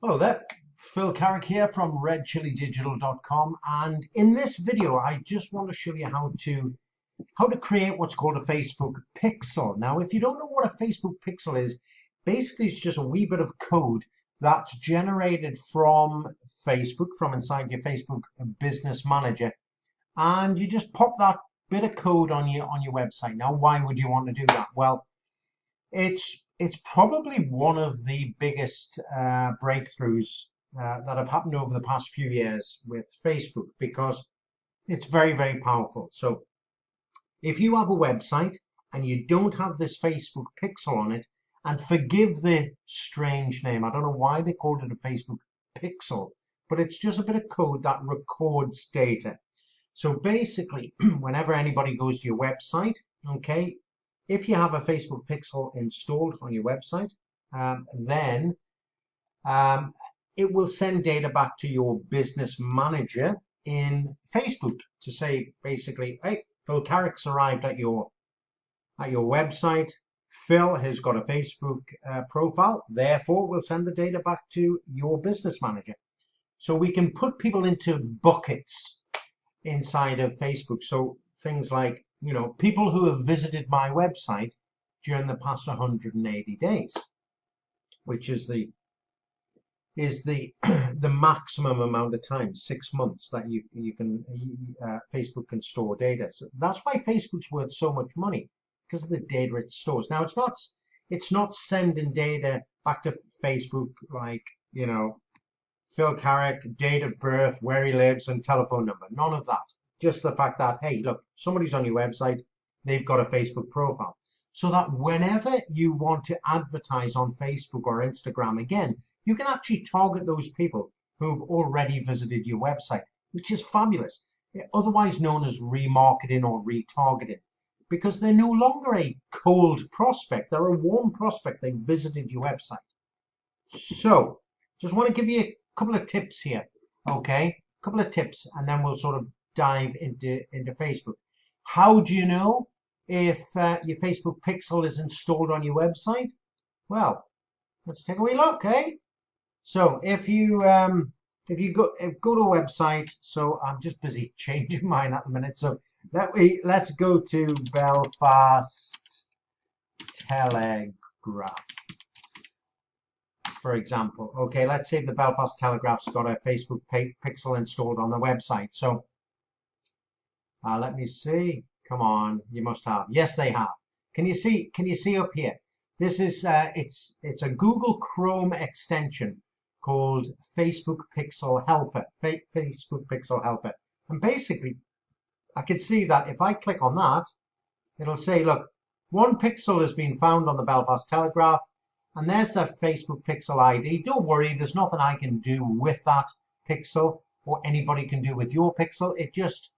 Hello there, Phil Carrick here from redchilidigital.com, and in this video I just want to show you how to create what's called a Facebook pixel. Now if you don't know what a Facebook pixel is, basically it's just a wee bit of code that's generated from Facebook, from inside your Facebook business manager, and you just pop that bit of code on your website. Now why would you want to do that? Well, it's probably one of the biggest breakthroughs that have happened over the past few years with Facebook, because it's very, very powerful. So if you have a website and you don't have this Facebook pixel on it, and forgive the strange name, I don't know why they called it a Facebook pixel, but it's just a bit of code that records data. So basically, whenever anybody goes to your website, okay, if you have a Facebook pixel installed on your website, then it will send data back to your business manager in Facebook to say basically, hey, Phil Carrick's arrived at your website. Phil has got a Facebook profile, therefore we'll send the data back to your business manager. So we can put people into buckets inside of Facebook. So things like, people who have visited my website during the past 180 days, which is the the maximum amount of time, 6 months, that you can Facebook can store data. So that's why Facebook's worth so much money, because of the data it stores. Now it's not sending data back to Facebook like, Phil Carrick, date of birth, where he lives, and telephone number. None of that. Just the fact that, hey, look, somebody's on your website, they've got a Facebook profile. So that whenever you want to advertise on Facebook or Instagram again, you can actually target those people who've already visited your website, which is fabulous. Otherwise known as remarketing or retargeting, because they're no longer a cold prospect, they're a warm prospect. They visited your website. So just want to give you a couple of tips here, okay? A couple of tips, and then we'll sort of dive into Facebook. How do you know if your Facebook pixel is installed on your website? Well, let's take a wee look, eh? So if you go to a website, so I'm just busy changing mine at the minute. So let's go to Belfast Telegraph, for example. Okay, let's say the Belfast Telegraph's got a Facebook pixel installed on the website. So let me see. Come on, you must have. Yes, they have. Can you see up here? This is it's a Google Chrome extension called Facebook Pixel Helper. Facebook Pixel Helper. And basically, I can see that if I click on that, it'll say, look, one pixel has been found on the Belfast Telegraph, and there's the Facebook Pixel ID. Don't worry, there's nothing I can do with that pixel, or anybody can do with your pixel. It just,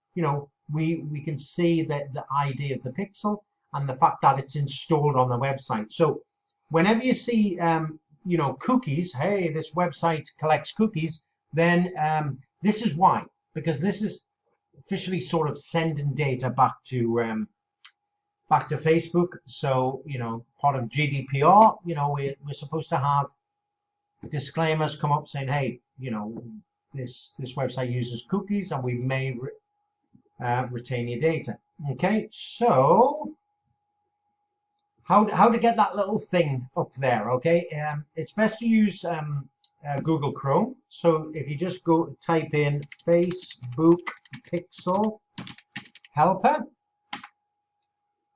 we can see the ID of the pixel and the fact that it's installed on the website. So whenever you see, cookies, hey, this website collects cookies, then this is why, because this is officially sort of sending data back to Facebook. So, part of GDPR, we're supposed to have disclaimers come up saying, hey, this website uses cookies and we may retain your data. Okay, so how to get that little thing up there? Okay, it's best to use Google Chrome. So if you just go type in Facebook Pixel Helper.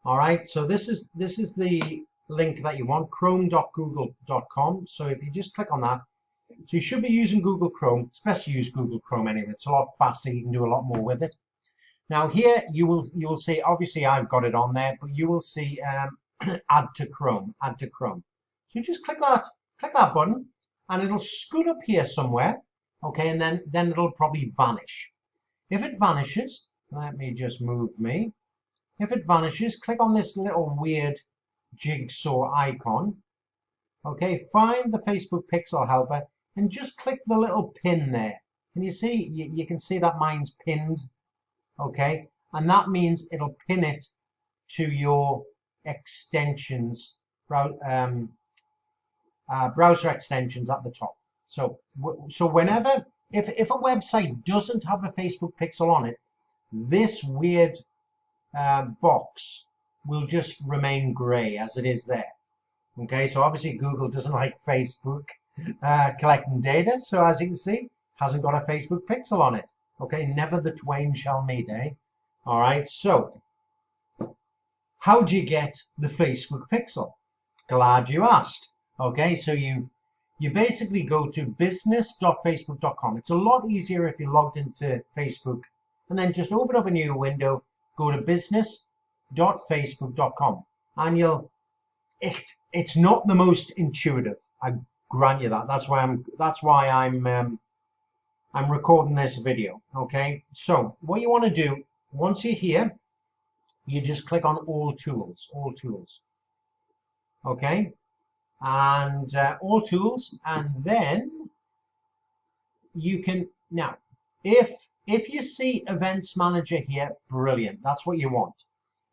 All right, so this is the link that you want, chrome.google.com. So if you just click on that, so you should be using Google Chrome. It's best to use Google Chrome anyway. It's a lot faster. You can do a lot more with it. Now here you will see, obviously I've got it on there, but you will see add to Chrome. So you just click that button, and it'll scoot up here somewhere. Okay, and then it'll probably vanish. If it vanishes, let me just move me. If it vanishes, click on this little weird jigsaw icon. Okay, find the Facebook Pixel Helper and just click the little pin there. Can you see? You can see that mine's pinned. Okay, and that means it'll pin it to your extensions, browser extensions at the top. So whenever, if a website doesn't have a Facebook pixel on it, this weird box will just remain gray as it is there. Okay, so obviously Google doesn't like Facebook collecting data, so as you can see, hasn't got a Facebook pixel on it. Okay, never the twain shall meet, eh? All right, so how do you get the Facebook pixel? Glad you asked. Okay, so you basically go to business.facebook.com. It's a lot easier if you're logged into Facebook, and then just open up a new window, go to business.facebook.com, and it's not the most intuitive. I grant you that. That's why I'm recording this video. Okay, so what you want to do once you're here, you just click on all tools. Okay, and all tools, and then you can now, if you see Events Manager here, brilliant, that's what you want.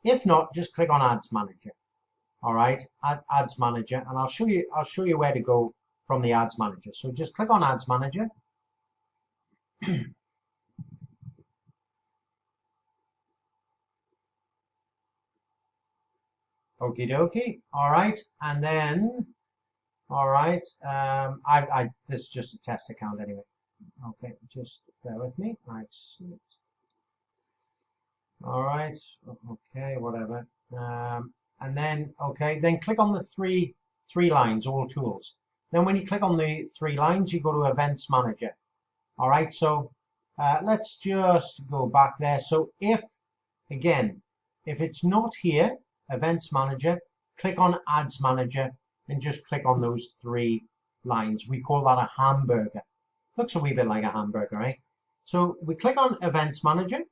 If not, just click on Ads Manager. All right, Ads Manager, and I'll show you where to go from the Ads Manager. So just click on Ads Manager. Okie dokie. All right, and then, all right, this is just a test account anyway. Okay, just bear with me. All right, okay, whatever. And then, okay, then click on the three lines, all tools. Then when you click on the 3 lines, you go to Events Manager. All right, so let's just go back there. So if it's not here, Events Manager, click on Ads Manager and just click on those 3 lines. We call that a hamburger. Looks a wee bit like a hamburger, right? So we click on Events Manager.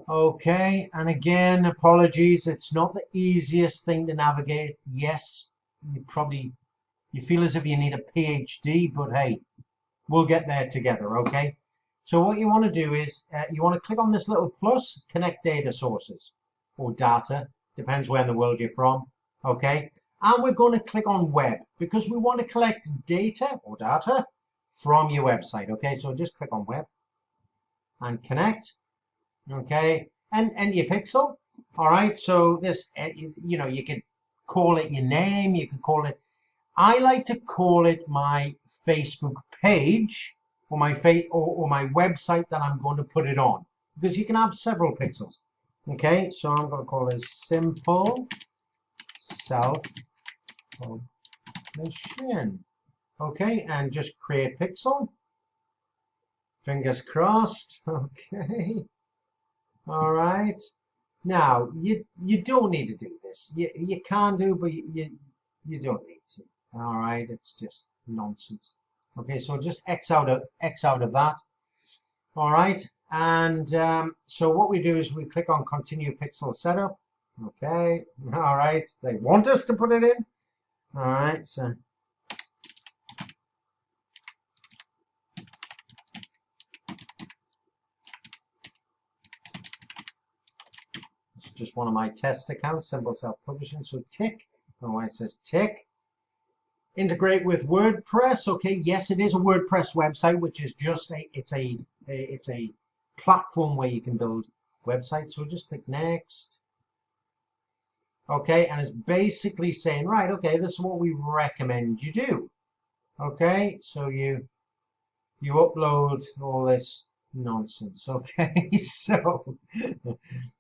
Okay, and again, apologies, it's not the easiest thing to navigate. Yes, you feel as if you need a PhD, but hey, we'll get there together, okay? So what you want to do is you want to click on this little plus, connect data sources or data, depends where in the world you're from, okay? And we're going to click on web because we want to collect data or data from your website, okay? So just click on web and connect, okay? And your pixel, all right? So this, you can call it your name, you can call it, I like to call it my Facebook page or my website that I'm going to put it on, because you can have several pixels. Okay, so I'm going to call it simple self-publishing. Okay, and just create pixel. Fingers crossed. Okay. All right. Now you don't need to do this. You can do, but you don't need to. All right, it's just nonsense. Okay, so just X out of that. All right, and so what we do is we click on Continue Pixel Setup. Okay, all right, they want us to put it in. All right, so it's just one of my test accounts, Simple Self-Publishing. So tick. Oh, it says tick. Integrate with WordPress. Okay, yes, it is a WordPress website, which is just it's a platform where you can build websites. So just click next. Okay, and it's basically saying, right, okay, this is what we recommend you do. Okay, so you upload all this nonsense. Okay, so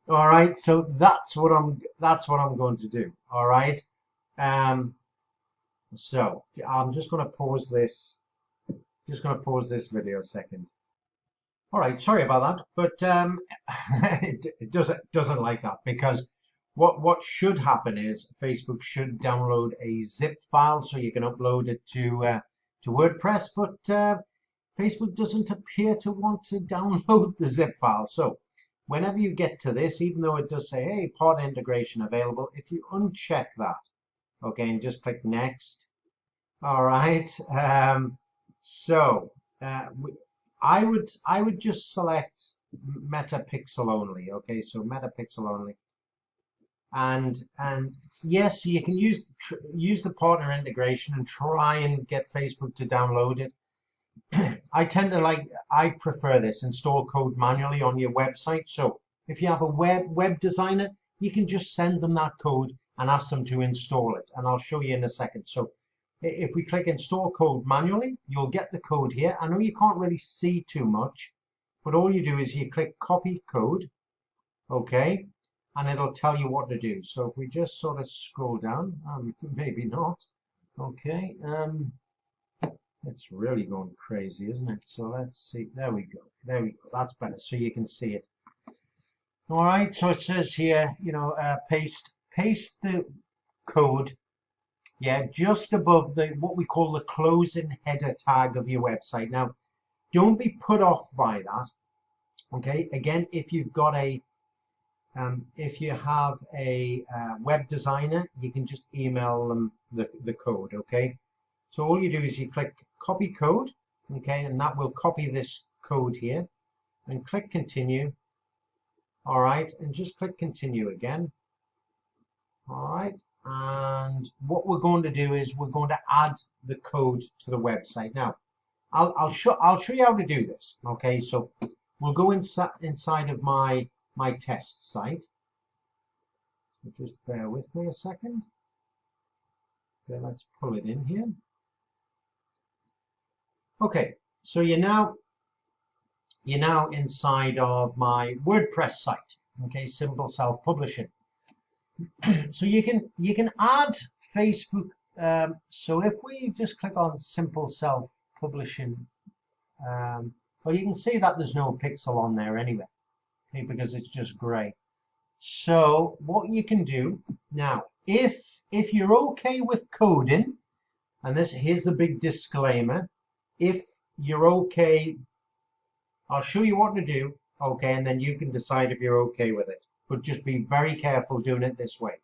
all right, so that's what I'm going to do. All right. So I'm just going to pause this. Just going to pause this video a second. All right, sorry about that, but it doesn't like that, because what should happen is Facebook should download a zip file so you can upload it to WordPress, but Facebook doesn't appear to want to download the zip file. So whenever you get to this, even though it does say, hey, pod integration available, if you uncheck that, okay, and just click next. All right. So I would just select Meta Pixel only. Okay, so Meta Pixel only. and yes, you can use the partner integration and try and get Facebook to download it. I prefer this, install code manually on your website. So if you have a web designer, you can just send them that code and ask them to install it, and I'll show you in a second. So if we click install code manually, you'll get the code here. I know you can't really see too much, but all you do is you click copy code, okay, and it'll tell you what to do. So if we just sort of scroll down, maybe not, okay, it's really going crazy, isn't it? So let's see, there we go, that's better, so you can see it. All right, so it says here, you know, paste the code, yeah, just above the what we call the closing header tag of your website. Now, don't be put off by that. Okay, again, if you've got a if you have a web designer, you can just email them the code. Okay, so all you do is you click copy code, okay, and that will copy this code here, and click continue. All right, and just click continue again. All right, and what we're going to do is we're going to add the code to the website. Now, I'll show you how to do this. Okay, so we'll go inside of my test site. So just bear with me a second. Okay, let's pull it in here. Okay, so you're now inside of my WordPress site. Okay, simple self-publishing. So you can add Facebook. So if we just click on simple self-publishing, well, you can see that there's no pixel on there anyway, okay, because it's just gray. So what you can do now, if you're okay with coding, and here's the big disclaimer, if you're okay, I'll show you what to do, okay, and then you can decide if you're okay with it. But just be very careful doing it this way.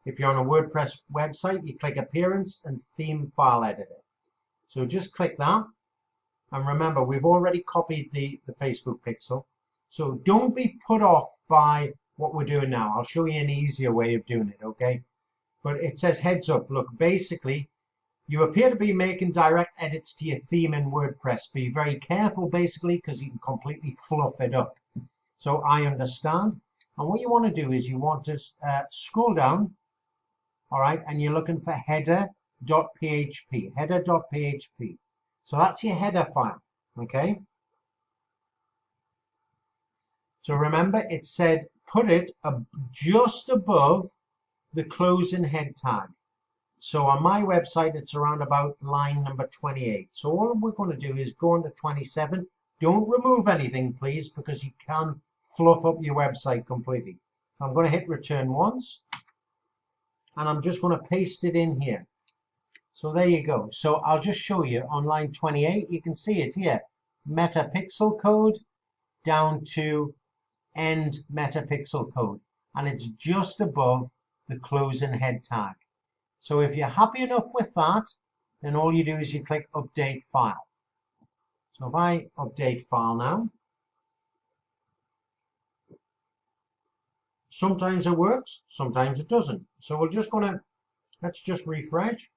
If you're on a WordPress website, you click Appearance and Theme File Editor. So just click that. And remember, we've already copied the Facebook pixel. So don't be put off by what we're doing now. I'll show you an easier way of doing it, okay? But it says heads up. Look, basically, you appear to be making direct edits to your theme in WordPress. Be very careful, basically, because you can completely fluff it up. So I understand. And what you want to do is you want to scroll down, all right, and you're looking for header.php, header.php. So that's your header file, okay? So remember, it said put it just above the closing head tag. So on my website, it's around about line number 28. So all we're going to do is go on to 27. Don't remove anything, please, because you can fluff up your website completely. I'm going to hit return once, and I'm just going to paste it in here. So there you go. So I'll just show you on line 28. You can see it here. Meta pixel code down to end meta pixel code. And it's just above the closing head tag. So if you're happy enough with that, then all you do is you click update file. So if I update file now, sometimes it works, sometimes it doesn't. So we're just let's just refresh.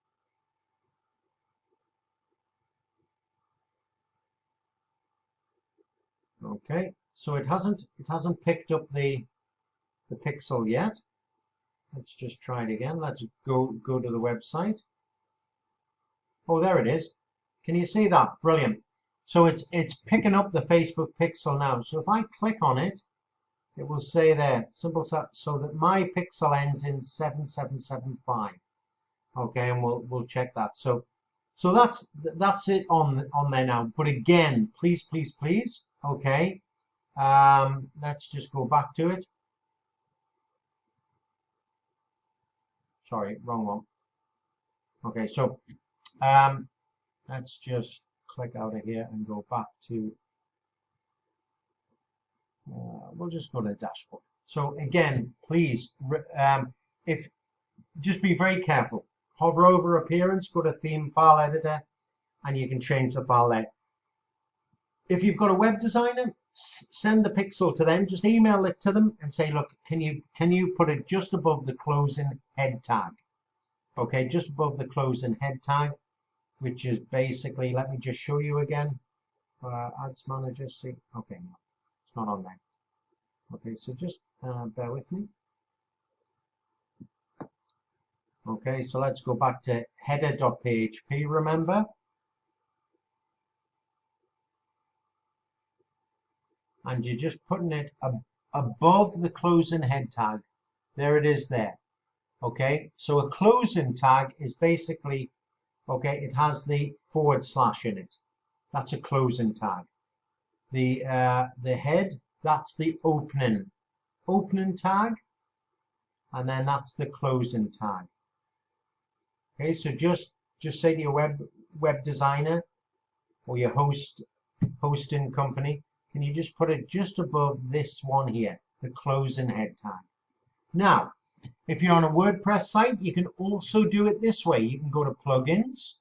Okay, so it hasn't picked up the pixel yet. Let's just try it again. Let's go to the website. Oh, there it is. Can you see that? Brilliant. So it's picking up the Facebook pixel now. So if I click on it, it will say there, simple, so that my pixel ends in 7775. Okay, and we'll check that. So that's it on there now. But again, please, okay. Let's just go back to it. Sorry, wrong one. Okay, so let's just click out of here and go back to, we'll just go to the dashboard. So again, please, just be very careful. Hover over appearance, go to theme file editor, and you can change the file there. If you've got a web designer, send the pixel to them. Just email it to them and say, look, can you put it just above the closing head tag? Okay, just above the closing head tag, which is basically, let me just show you again. Ads manager, see, okay, no, it's not on there. Okay, so just bear with me. Okay, so let's go back to header.php, remember? And you're just putting it above the closing head tag. There it is there. Okay, so a closing tag is basically, okay, it has the / in it. That's a closing tag. The head, that's the opening tag, and then that's the closing tag. Okay, so just say to your web designer or your hosting company, can you just put it just above this one here, the closing head tag. Now, if you're on a WordPress site, you can also do it this way. You can go to plugins,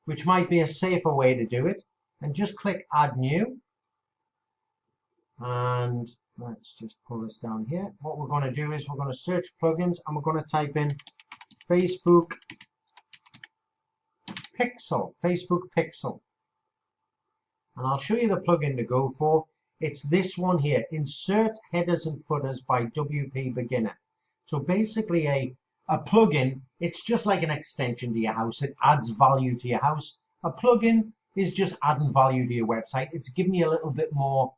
which might be a safer way to do it, and just click add new. And let's just pull this down here. What we're going to do is we're going to search plugins and we're going to type in Facebook Pixel. And I'll show you the plugin to go for. It's this one here, Insert Headers and Footers by WP Beginner. So basically a plugin, it's just like an extension to your house. It adds value to your house. A plugin is just adding value to your website. It's giving you a little bit more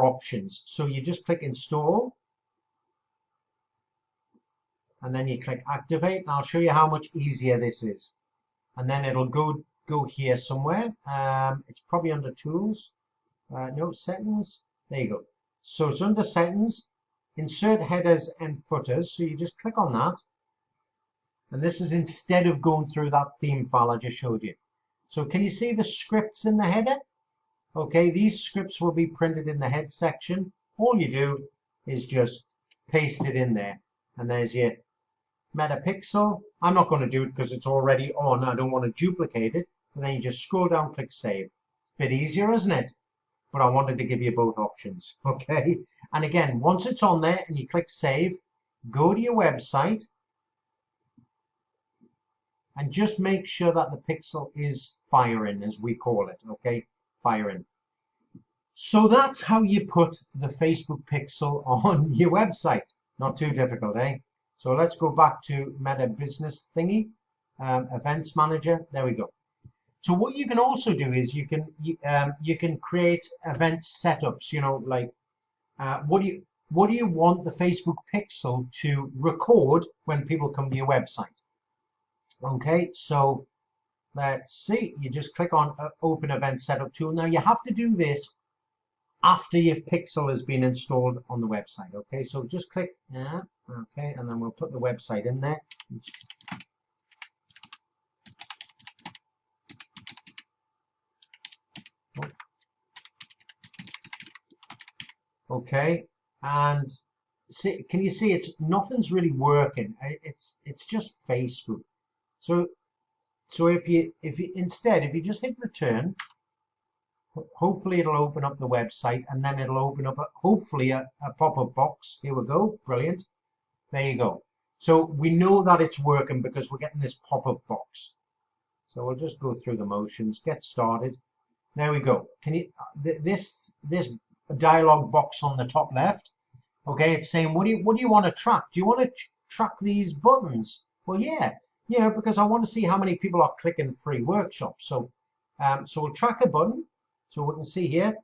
options. So you just click install and then you click activate, and I'll show you how much easier this is. And then it'll go here somewhere. It's probably under tools. No, settings. There you go. So it's under settings, insert headers and footers. So you just click on that. And this is instead of going through that theme file I just showed you. So can you see the scripts in the header? Okay, these scripts will be printed in the head section. All you do is just paste it in there. And there's your metapixel. I'm not going to do it because it's already on. I don't want to duplicate it. And then you just scroll down, click save. Bit easier, isn't it? But I wanted to give you both options. Okay. And again, once it's on there and you click save, go to your website and just make sure that the pixel is firing, as we call it. Okay. Firing. So that's how you put the Facebook pixel on your website. Not too difficult, eh? So let's go back to Meta Business thingy, Events Manager. There we go. So what you can also do is you can create event setups. You know, like what do you want the Facebook pixel to record when people come to your website? Okay, so let's see. You just click on Open Event Setup Tool. Now you have to do this after your pixel has been installed on the website. Okay, so just click, okay, and then we'll put the website in there. Okay, and see, can you see nothing's really working? It's just Facebook. So if you instead, if you just hit return, hopefully it'll open up the website, and then it'll open up hopefully a pop-up box. Here we go. Brilliant. There you go. So we know that it's working because we're getting this pop-up box. So we'll just go through the motions, get started. There we go. Can you this dialog box on the top left? Okay, it's saying what do you want to track? Do you want to track these buttons? Well, yeah, because I want to see how many people are clicking free workshops. So so we'll track a button. So we can see here.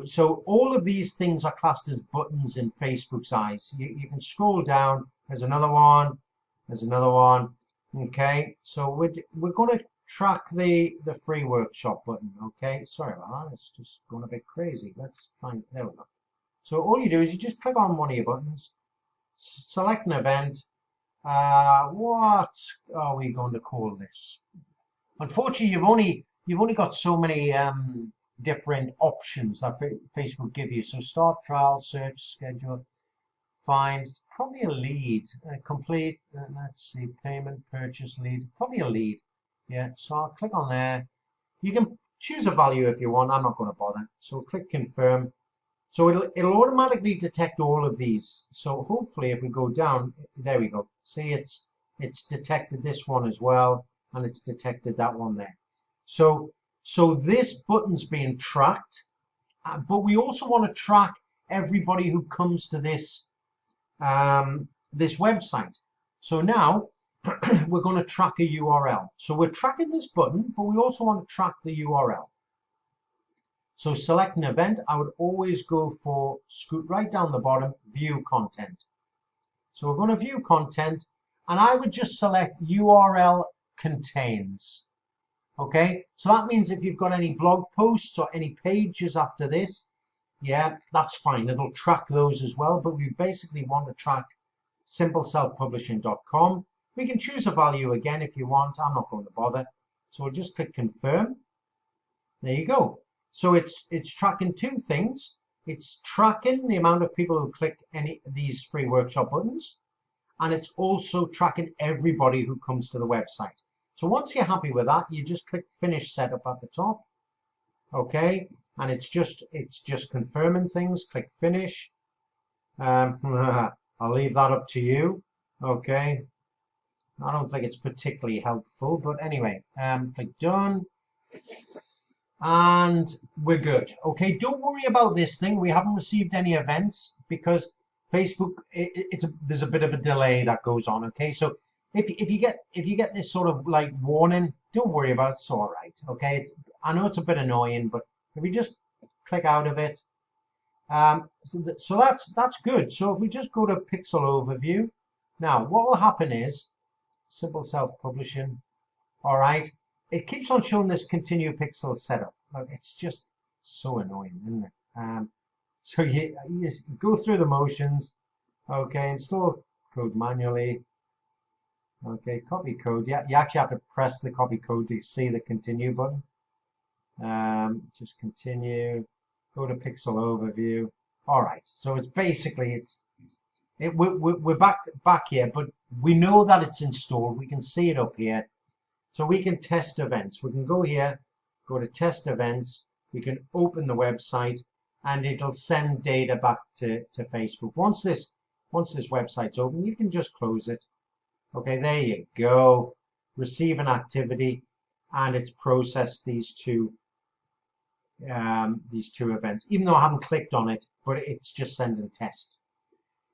So all of these things are classed as buttons in Facebook's eyes. You can scroll down. There's another one. There's another one. Okay. So we're going to track the free workshop button. Okay. Sorry about that. It's just going a bit crazy. Let's find. There we go. So all you do is you just click on one of your buttons, select an event. What are we going to call this? Unfortunately, you've only got so many different options that Facebook give you. So start trial, search, schedule, find, probably a lead, complete, let's see, payment, purchase, lead, probably a lead. Yeah, so I'll click on there. You can choose a value if you want. I'm not going to bother. So click confirm. So it'll automatically detect all of these. So hopefully if we go down, there we go. See, it's detected this one as well, and it's detected that one there. So this button's being tracked, but we also want to track everybody who comes to this this website. So now we're going to track a URL. So we're tracking this button, but we also want to track the URL. So select an event. I would always go for, scoot right down the bottom, view content. So we're going to view content, and I would just select URL contains. Okay, so that means if you've got any blog posts or any pages after this, yeah, that's fine. It'll track those as well, but we basically want to track simpleselfpublishing.com. We can choose a value again if you want. I'm not going to bother. So we'll just click confirm. There you go. So it's tracking two things. It's tracking the amount of people who click any of these free workshop buttons, and it's also tracking everybody who comes to the website. So once you're happy with that, you just click finish setup at the top. Okay, and it's just confirming things. Click finish. I'll leave that up to you. Okay, I don't think it's particularly helpful, but anyway, click done. And we're good. Okay, don't worry about this thing. We haven't received any events because Facebook, there's a bit of a delay that goes on. Okay, so if you get this sort of like warning, don't worry about it. It's all right. Okay, I know it's a bit annoying, but if we just click out of it, so that's good. So if we just go to Pixel Overview, now what will happen is simple self-publishing. All right. It keeps on showing this continue pixel setup. Look, it's just so annoying, isn't it? So you go through the motions. Okay, install code manually. Okay, copy code. Yeah, you actually have to press the copy code to see the continue button. Just continue. Go to pixel overview. All right. So it's basically we're back here, but we know that it's installed. We can see it up here. So we can test events. We can go here, go to test events. We can open the website, and it'll send data back to Facebook. Once this website's open, you can just close it. Okay, there you go. Receive an activity, and it's processed these two events. Even though I haven't clicked on it, but it's just sending test.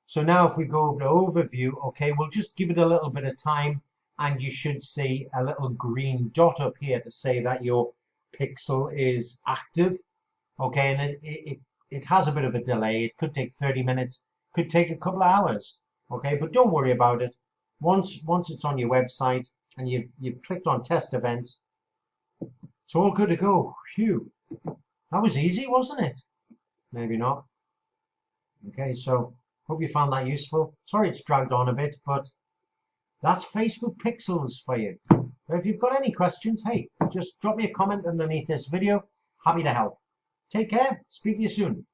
So now if we go over to overview, okay, we'll just give it a little bit of time. And you should see a little green dot up here to say that your pixel is active. Okay, and it has a bit of a delay. It could take 30 minutes, could take a couple of hours. Okay, but don't worry about it. Once it's on your website and you've clicked on test events, it's all good to go. Phew, that was easy, wasn't it? Maybe not. Okay, so hope you found that useful. Sorry it's dragged on a bit, but that's Facebook Pixels for you. If you've got any questions, hey, just drop me a comment underneath this video. Happy to help. Take care. Speak to you soon.